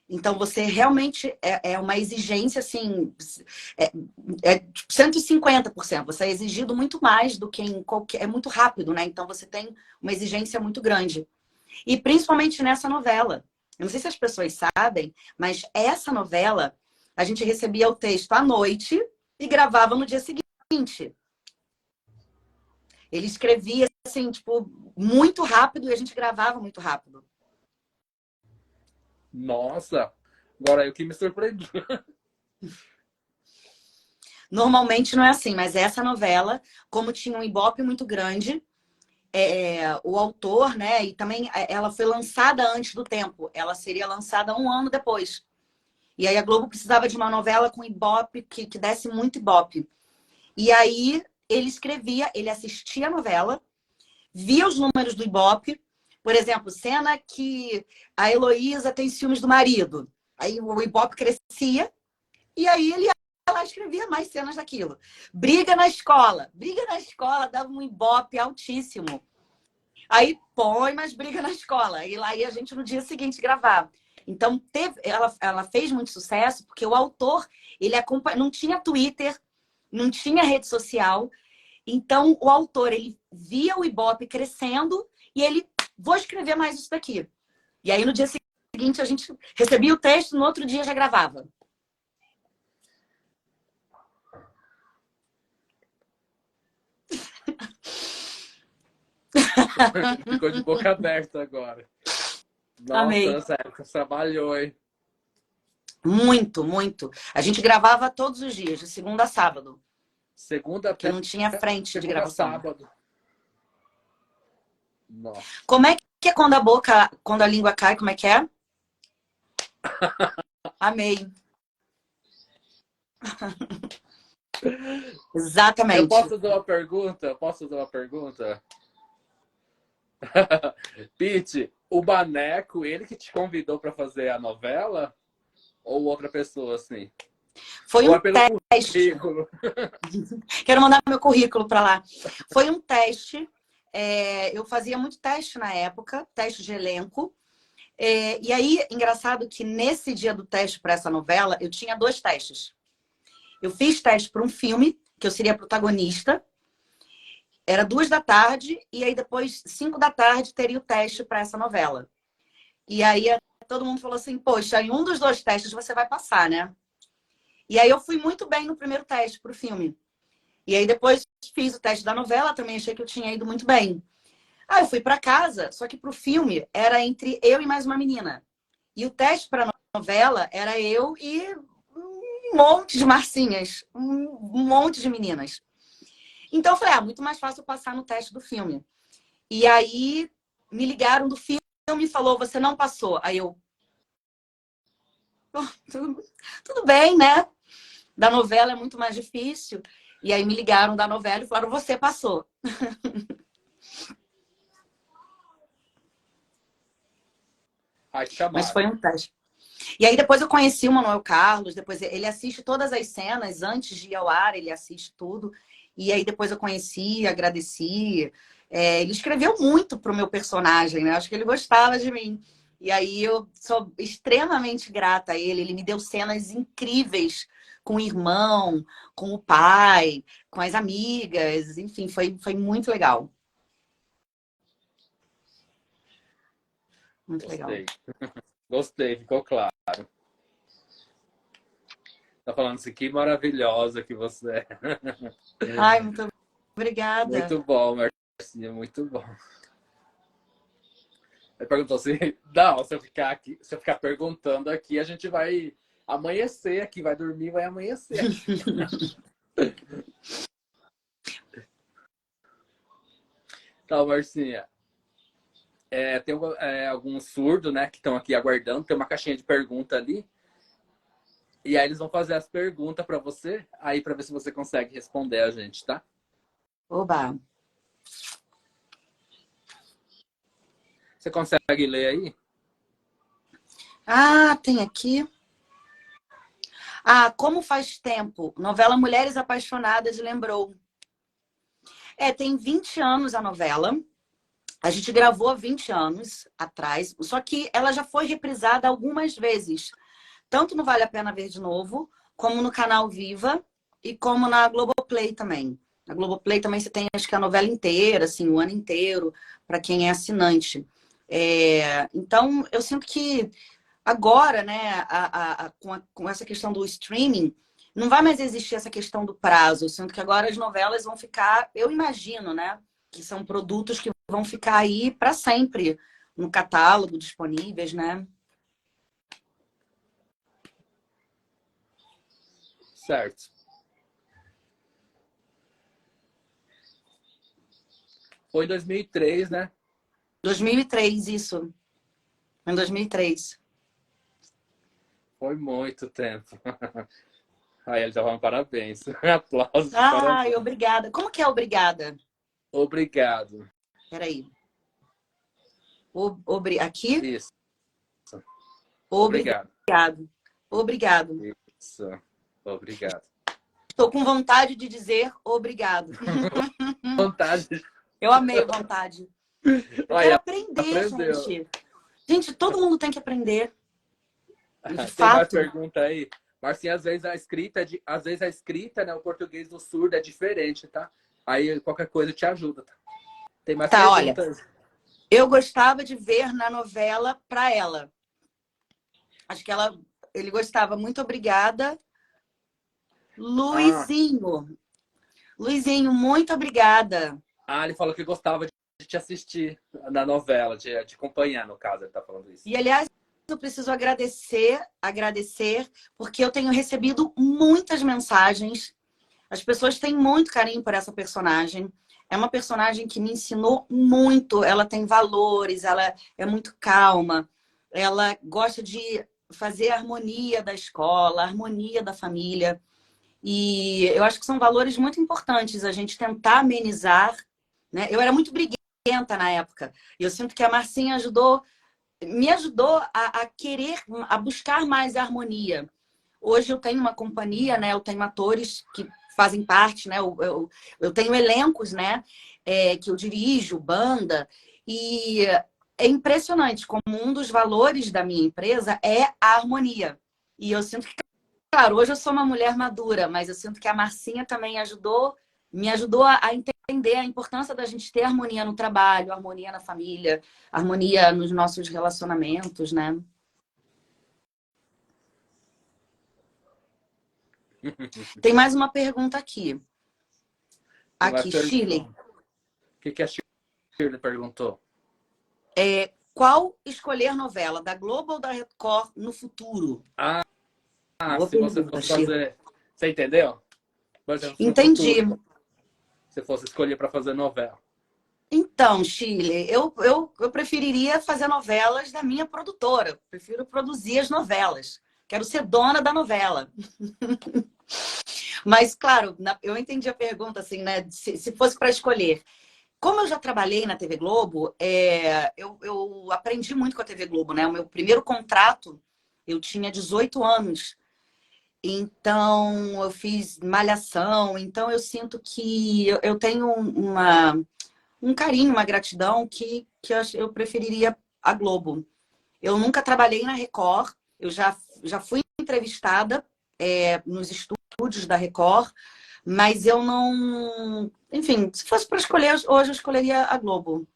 Então, você realmente é uma exigência, assim, tipo 150%. Você é exigido muito mais do que em qualquer... É muito rápido, né? Então, você tem uma exigência muito grande. E principalmente nessa novela. Eu não sei se as pessoas sabem, mas essa novela, a gente recebia o texto à noite e gravava no dia seguinte. Ele escrevia, assim, tipo, muito rápido e a gente gravava muito rápido. Nossa, agora eu que me surpreendi. Normalmente não é assim, mas essa novela, como tinha um ibope muito grande, o autor, né? E também ela foi lançada antes do tempo. Ela seria lançada um ano depois. E aí a Globo precisava de uma novela com ibope, que desse muito ibope. E aí ele assistia a novela, via os números do ibope. Por exemplo, cena que a Heloísa tem ciúmes do marido. Aí o ibope crescia, e aí ele lá escrevia mais cenas daquilo. Briga na escola. Briga na escola dava um ibope altíssimo. Aí põe mais briga na escola. E lá ia a gente no dia seguinte gravar. Então, ela fez muito sucesso porque o autor, ele não tinha Twitter, não tinha rede social. Então, o autor, ele via o Ibope crescendo e ele, vou escrever mais isso daqui. E aí, no dia seguinte, a gente recebia o texto, no outro dia já gravava. Ficou de boca aberta agora. Nossa, Amei. nessa época você trabalhou, hein? Muito, muito. A gente gravava todos os dias, de segunda a sábado. Segunda Porque até não tinha frente de segunda a gravação. sábado. Nossa. Como é que é quando a língua cai, como é que é? Amei. Exatamente. Eu posso fazer uma pergunta? Posso fazer uma pergunta? Pete, o Baneco, ele que te convidou para fazer a novela? Ou outra pessoa, assim? Foi Ou um é pelo teste. currículo? Quero mandar meu currículo para lá. Foi um teste. Eu fazia muito teste na época, teste de elenco. E aí, engraçado que nesse dia do teste para essa novela, eu tinha 2 testes. Eu fiz teste para um filme, que eu seria protagonista. Era 2 da tarde, e aí depois, 5 da tarde, teria o teste para essa novela. E aí todo mundo falou assim, poxa, em um dos 2 testes você vai passar, né? E aí eu fui muito bem no primeiro teste para o filme. E aí depois fiz o teste da novela, também achei que eu tinha ido muito bem. Eu fui para casa, só que para o filme era entre eu e mais uma menina. E o teste para a novela era eu e um monte de marcinhas, um monte de meninas. Então eu falei, muito mais fácil passar no teste do filme. E aí me ligaram do filme e falou, você não passou. Aí eu, tudo bem, né? Da novela é muito mais difícil. E aí me ligaram da novela e falaram, você passou. Ai, te Mas foi chamaram. um teste. E aí depois eu conheci o Manuel Carlos, depois ele assiste todas as cenas, antes de ir ao ar, ele assiste tudo. E aí depois eu conheci, agradeci. Ele escreveu muito pro meu personagem, né? Acho que ele gostava de mim. E aí eu sou extremamente grata a ele. Ele me deu cenas incríveis com o irmão, com o pai, com as amigas. Enfim, foi muito legal. Muito legal. Gostei. Gostei, ficou claro. Tá falando assim, que maravilhosa que você é. Ai, muito obrigada. Muito bom, Marcinha, muito bom. Ele perguntou assim, não, se eu ficar aqui, se eu ficar perguntando aqui, a gente vai amanhecer aqui, vai dormir, vai amanhecer aqui. Então, Marcinha, tem alguns surdos, né, que estão aqui aguardando, tem uma caixinha de pergunta ali, e aí eles vão fazer as perguntas para você, aí para ver se você consegue responder a gente, tá? Oba. Você consegue ler aí? Tem aqui. Como faz tempo? Novela Mulheres Apaixonadas lembrou. Tem 20 anos a novela. A gente gravou há 20 anos atrás, só que ela já foi reprisada algumas vezes. Tanto no Vale a Pena Ver de Novo, como no canal Viva e como na Globoplay também. Na Globoplay também você tem, acho que a novela inteira, assim, o ano inteiro, para quem é assinante. Então, eu sinto que agora, né, com essa questão do streaming, não vai mais existir essa questão do prazo. Eu sinto que agora as novelas vão ficar, eu imagino, né, que são produtos que vão ficar aí para sempre no catálogo disponíveis, né? Certo. Foi em 2003, né? 2003, isso. Em 2003. Foi muito tempo. Aí ele já falando parabéns. Aplausos de parabéns. Obrigada. Como que é obrigada? Obrigado. Peraí. Aqui? Isso. Obrigado. Obrigado. Obrigado. Isso. Obrigado. Tô com vontade de dizer obrigado. Vontade. Eu amei vontade. Eu quero Olha, aprender, aprendeu. gente. Gente, todo mundo tem que aprender. De Tem mais fato. pergunta aí? Marcinha, às vezes a escrita, né, o português do surdo é diferente, tá? Aí qualquer coisa te ajuda, tá? Tem mais Tá, olha. perguntas? Eu gostava de ver na novela Pra Ela. Acho que ele gostava. Muito obrigada. Ah, Luizinho. Luizinho, muito obrigada. ele falou que gostava de te assistir na novela, de acompanhar, no caso, ele tá falando isso. E, aliás, eu preciso agradecer, porque eu tenho recebido muitas mensagens. As pessoas têm muito carinho por essa personagem. É uma personagem que me ensinou muito. Ela tem valores, ela é muito calma. Ela gosta de fazer a harmonia da escola, a harmonia da família. E eu acho que são valores muito importantes a gente tentar amenizar, né? Eu era muito briguenta na época. E eu sinto que a Marcinha me ajudou a querer, a buscar mais harmonia. Hoje eu tenho uma companhia, né? Eu tenho atores que fazem parte, né? Eu tenho elencos, né? Que eu dirijo, banda, e é impressionante como um dos valores da minha empresa é a harmonia. E eu sinto que, claro, hoje eu sou uma mulher madura, mas eu sinto que a Marcinha também me ajudou a entender a importância da gente ter harmonia no trabalho, harmonia na família, harmonia nos nossos relacionamentos, né? Tem mais uma pergunta aqui. Tem mais Aqui, perguntas? Shirley. O que a Shirley perguntou? Qual escolher novela, da Globo ou da Record no futuro? Ah, Boa se você pergunta, fosse Shirley. fazer... Você entendeu? Por exemplo, no Entendi. futuro, se fosse escolher para fazer novela. Então, Shirley, eu preferiria fazer novelas da minha produtora. Prefiro produzir as novelas. Quero ser dona da novela. Mas, claro, eu entendi a pergunta, assim, né? Se fosse para escolher. Como eu já trabalhei na TV Globo, eu aprendi muito com a TV Globo, né? O meu primeiro contrato, eu tinha 18 anos. Então, eu fiz malhação. Então, eu sinto que eu tenho um carinho, uma gratidão que eu preferiria a Globo. Eu nunca trabalhei na Record. Eu já fui entrevistada nos estúdios da Record, mas eu não... Enfim, se fosse para escolher, hoje eu escolheria a Globo.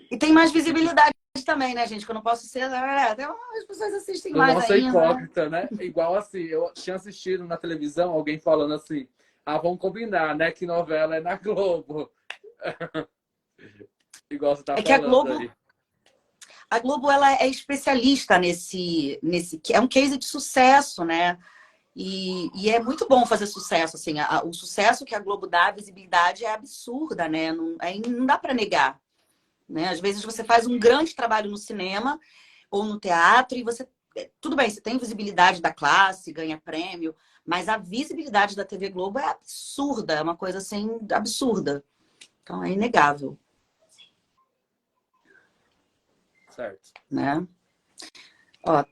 E tem mais visibilidade também, né, gente? Que eu não posso ser... Até as pessoas assistem Não mais vão ser ainda. hipócrita, né? Igual assim, eu tinha assistido na televisão alguém falando assim, vamos combinar, né? Que novela é na Globo. Igual você tá É que a falando Globo... aí. A Globo, ela é especialista nesse... É um case de sucesso, né? E é muito bom fazer sucesso, assim. O sucesso que a Globo dá, a visibilidade é absurda, né? Não dá para negar, né? Às vezes você faz um grande trabalho no cinema ou no teatro e você... Tudo bem, você tem visibilidade da classe, ganha prêmio, mas a visibilidade da TV Globo é absurda, é uma coisa, assim, absurda. Então, é inegável, Certo. né? Ó,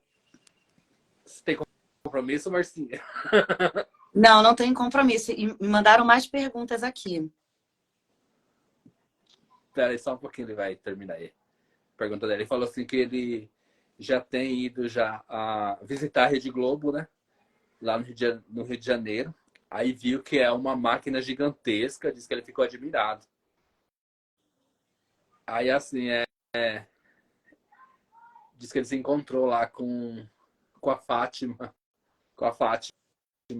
Você tem compromisso, Marcinha? não tem compromisso. E me mandaram mais perguntas aqui. Pera aí, só um pouquinho, ele vai terminar aí. Pergunta dele. Ele falou assim que ele já tem ido a visitar a Rede Globo, né? Lá no Rio de Janeiro. Aí viu que é uma máquina gigantesca, diz que ele ficou admirado. Aí assim, diz que ele se encontrou lá com a Fátima. Com a Fátima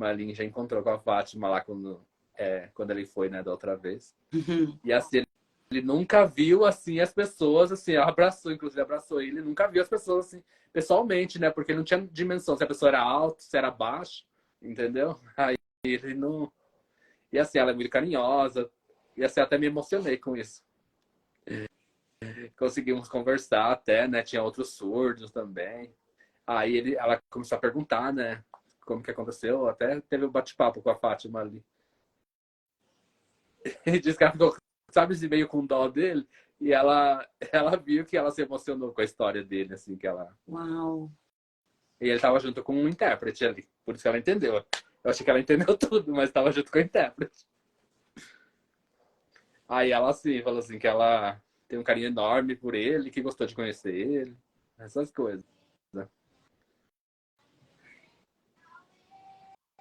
ali, já encontrou com a Fátima lá quando ele foi, né, da outra vez. Uhum. E assim, ele nunca viu assim as pessoas, assim, inclusive abraçou ele, nunca viu as pessoas assim, pessoalmente, né? Porque não tinha dimensão se a pessoa era alta, se era baixa, entendeu? Aí ele não. E assim, ela é muito carinhosa. E assim, até me emocionei com isso. Conseguimos conversar até, né? Tinha outros surdos também. Aí ela começou a perguntar, né? Como que aconteceu. Até teve um bate-papo com a Fátima ali. E disse que ela ficou, sabe, assim, meio com dó dele. E ela viu que ela se emocionou com a história dele, assim, que ela... Uau! E ele tava junto com um intérprete ali. Por isso que ela entendeu. Eu achei que ela entendeu tudo, mas estava junto com a intérprete. Aí ela assim, falou assim que ela tem um carinho enorme por ele, que gostou de conhecer ele, essas coisas.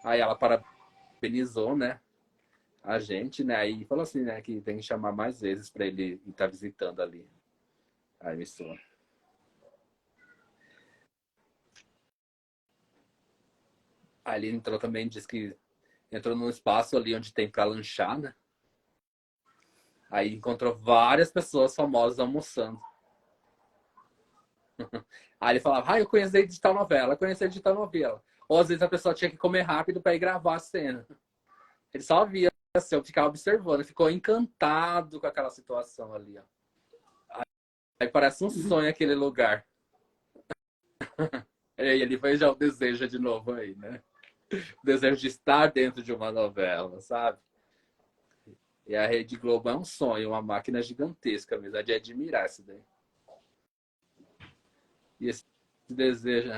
Aí ela parabenizou, né, a gente, né, aí falou assim, né, que tem que chamar mais vezes para ele estar visitando ali a emissora. Aí ele entrou também, disse que entrou num espaço ali onde tem para lanchar, né? Aí encontrou várias pessoas famosas almoçando. Aí ele falava, eu conheci a digital novela, conheci a digital novela. Ou às vezes a pessoa tinha que comer rápido para ir gravar a cena. Ele só via assim, eu ficava observando, ficou encantado com aquela situação ali, ó. Aí parece um sonho aquele lugar. E ele fez já o desejo de novo aí, né? O desejo de estar dentro de uma novela, sabe? E a Rede Globo é um sonho, uma máquina gigantesca mesmo, é de admirar isso daí. E esse desejo,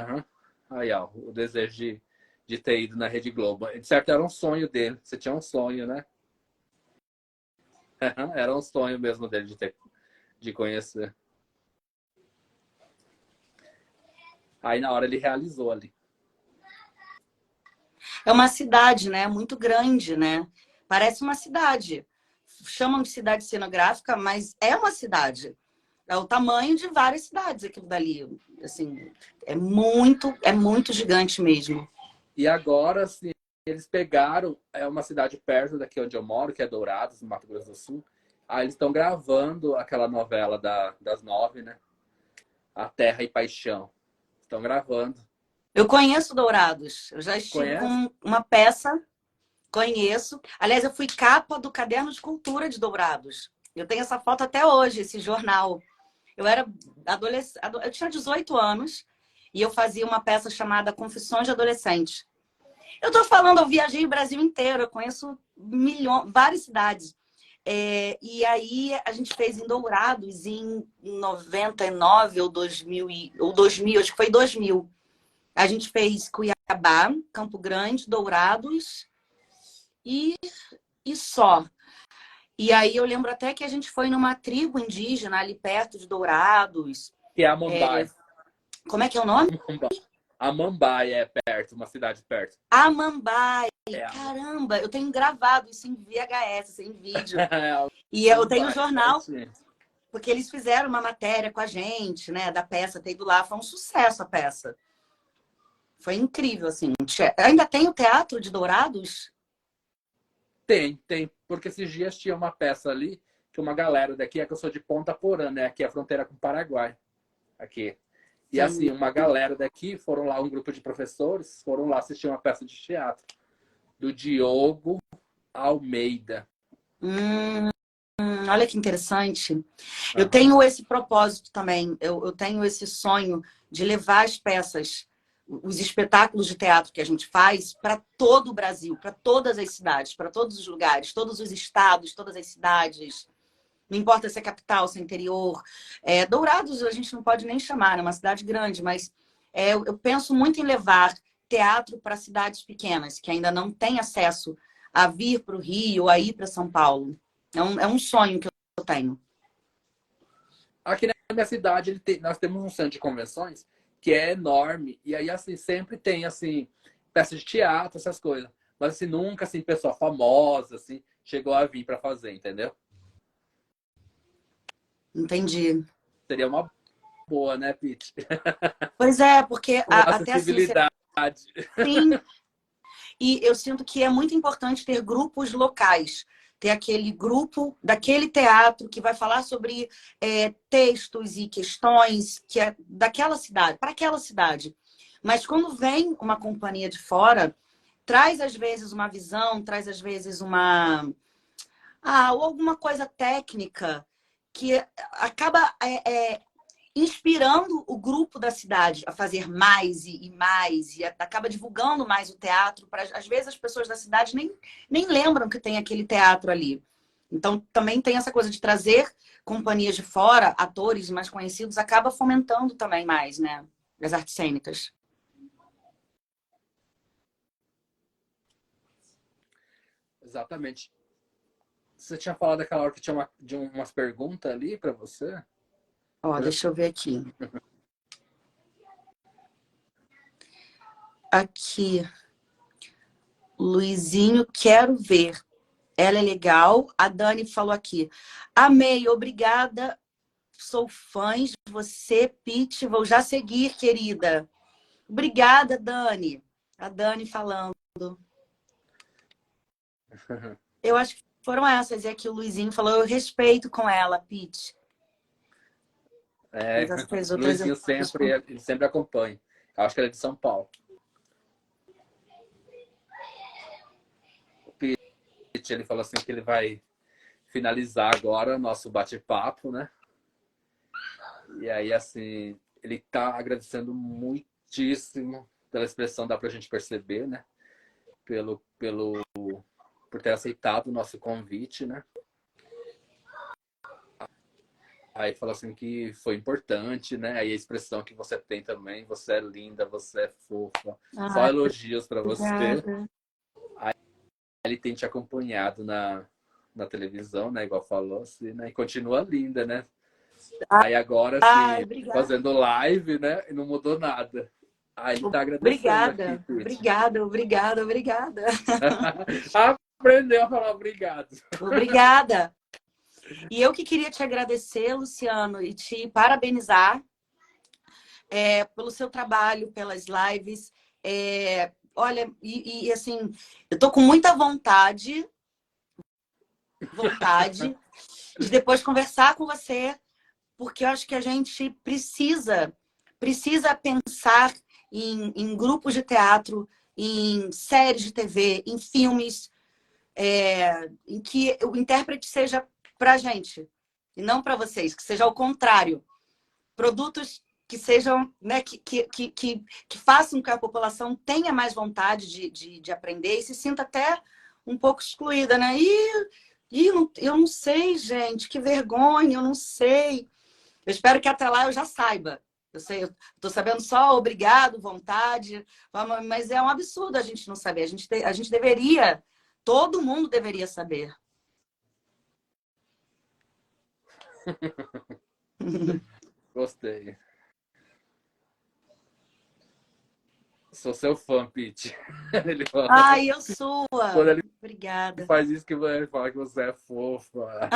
aí ó, o desejo de ter ido na Rede Globo. De certo, era um sonho dele. Você tinha um sonho, né? Era um sonho mesmo dele de conhecer. Aí na hora ele realizou ali. É uma cidade, né? Muito grande, né? Parece uma cidade. Chamam de cidade cenográfica, mas é uma cidade. É o tamanho de várias cidades aquilo dali. Assim, é muito gigante mesmo. E agora, assim, eles pegaram, é uma cidade perto daqui onde eu moro, que é Dourados, no Mato Grosso do Sul. Aí eles estão gravando aquela novela das 9, né? A Terra e Paixão. Estão gravando. Eu conheço Dourados. Eu já estive Conhece? com uma peça, conheço. Aliás, eu fui capa do Caderno de Cultura de Dourados. Eu tenho essa foto até hoje, esse jornal. Eu era adolescente, eu tinha 18 anos e eu fazia uma peça chamada Confissões de Adolescente. Eu tô falando, eu viajei o Brasil inteiro, eu conheço várias cidades. E aí a gente fez em Dourados em 99 ou 2000, ou 2000, acho que foi 2000. A gente fez Cuiabá, Campo Grande, Dourados e só. E aí eu lembro até que a gente foi numa tribo indígena ali perto de Dourados. Que é a Mambai. Como é que é o nome? A Mambai é perto, uma cidade perto. Amambai. Caramba, eu tenho gravado isso em VHS, em vídeo. E eu tenho um jornal, porque eles fizeram uma matéria com a gente, né, da peça, ter ido lá. Foi um sucesso a peça. Foi incrível, assim. Ainda tem o Teatro de Dourados? Tem. Porque esses dias tinha uma peça ali, que uma galera daqui, que eu sou de Ponta Porã, né? Aqui é a fronteira com o Paraguai. Aqui. E assim, uma galera daqui, foram lá, um grupo de professores, foram lá assistir uma peça de teatro do Diogo Almeida. Olha que interessante. Eu tenho esse propósito também. Eu tenho esse sonho de levar as peças, os espetáculos de teatro que a gente faz para todo o Brasil, para todas as cidades, para todos os lugares, todos os estados, todas as cidades. Não importa se é capital, se é interior. Dourados a gente não pode nem chamar, é uma cidade grande, mas eu penso muito em levar teatro para cidades pequenas, que ainda não têm acesso a vir para o Rio, a ir para São Paulo. É um sonho que eu tenho. Aqui na minha cidade, nós temos um centro de convenções que é enorme. E aí, assim, sempre tem, assim, peças de teatro, essas coisas. Mas, assim, nunca, assim, pessoa famosa, assim, chegou a vir para fazer, entendeu? Entendi. Seria uma boa, né, Pete? Pois é, porque Uma até assim... acessibilidade. Sim. E eu sinto que é muito importante ter grupos locais. Ter aquele grupo daquele teatro que vai falar sobre textos e questões que é daquela cidade, para aquela cidade. Mas quando vem uma companhia de fora, traz às vezes uma visão, traz às vezes ou alguma coisa técnica que acaba inspirando o grupo da cidade a fazer mais e mais, e acaba divulgando mais o teatro. Às vezes as pessoas da cidade nem lembram que tem aquele teatro ali. Então também tem essa coisa de trazer companhias de fora, atores mais conhecidos, acaba fomentando também mais, né, as artes cênicas. Exatamente. Você tinha falado daquela hora que tinha umas perguntas ali para você? Ó, deixa eu ver aqui. Aqui. Luizinho, quero ver. Ela é legal. A Dani falou aqui. Amei, obrigada. Sou fã de você, Pete. Vou já seguir, querida. Obrigada, Dani. A Dani falando. Eu acho que foram essas. E aqui o Luizinho falou, eu respeito com ela, Pete. É, o Luizinho ele sempre acompanha. Eu acho que ele é de São Paulo. O Pete, ele falou assim que ele vai finalizar agora o nosso bate-papo, né? E aí, assim, ele tá agradecendo muitíssimo pela expressão, dá pra gente perceber, né? Por ter aceitado o nosso convite, né? Aí falou assim que foi importante, né? Aí a expressão que você tem também, você é linda, você é fofa. Só elogios para você. Aí ele tem te acompanhado na televisão, né? Igual falou, assim, né? E continua linda, né? Aí agora, assim, fazendo live, né? E não mudou nada. Aí ele tá agradecendo aqui, Obrigada. Aprendeu a falar obrigado. Obrigada. E eu que queria te agradecer, Luciano, e te parabenizar pelo seu trabalho, pelas lives. Olha, assim, eu tô com muita vontade de depois conversar com você, porque eu acho que a gente precisa pensar em grupos de teatro, em séries de TV, em filmes, em que o intérprete seja para a gente e não para vocês, que seja ao contrário. Produtos que sejam, né, que façam com que a população tenha mais vontade de aprender e se sinta até um pouco excluída, né? Eu não sei, gente, que vergonha, eu não sei. Eu espero que até lá eu já saiba. Eu sei, eu tô sabendo só obrigado, vontade, mas é um absurdo a gente não saber. A gente deveria, todo mundo deveria saber. Gostei. Sou seu fã, Pete. Ele fala, ai, eu sua. Quando ele Obrigada. faz isso que ele fala que você é fofa.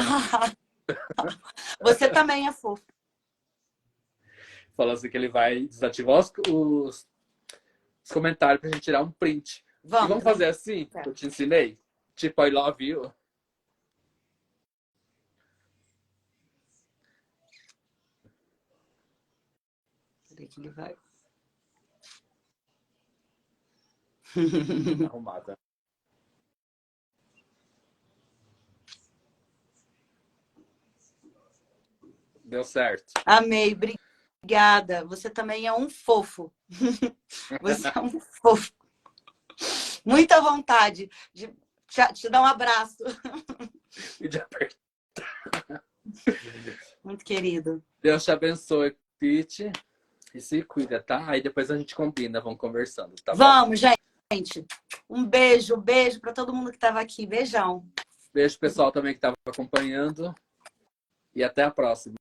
Você também é fofo. Falou assim que ele vai desativar os comentários pra gente tirar um print. Vamos, e vamos fazer assim, que eu te ensinei? Tipo, I love you. Peraí que ele vai. Arrumada. Deu certo. Amei, obrigada. Você também é um fofo. Você é um fofo. Muita vontade de te dar um abraço. E de apertar. Muito querido. Deus te abençoe, Pete. E se cuida, tá? Aí depois a gente combina, vamos conversando, tá bom? Vamos, gente. Um beijo para todo mundo que estava aqui. Beijão. Beijo pessoal também que estava acompanhando. E até a próxima.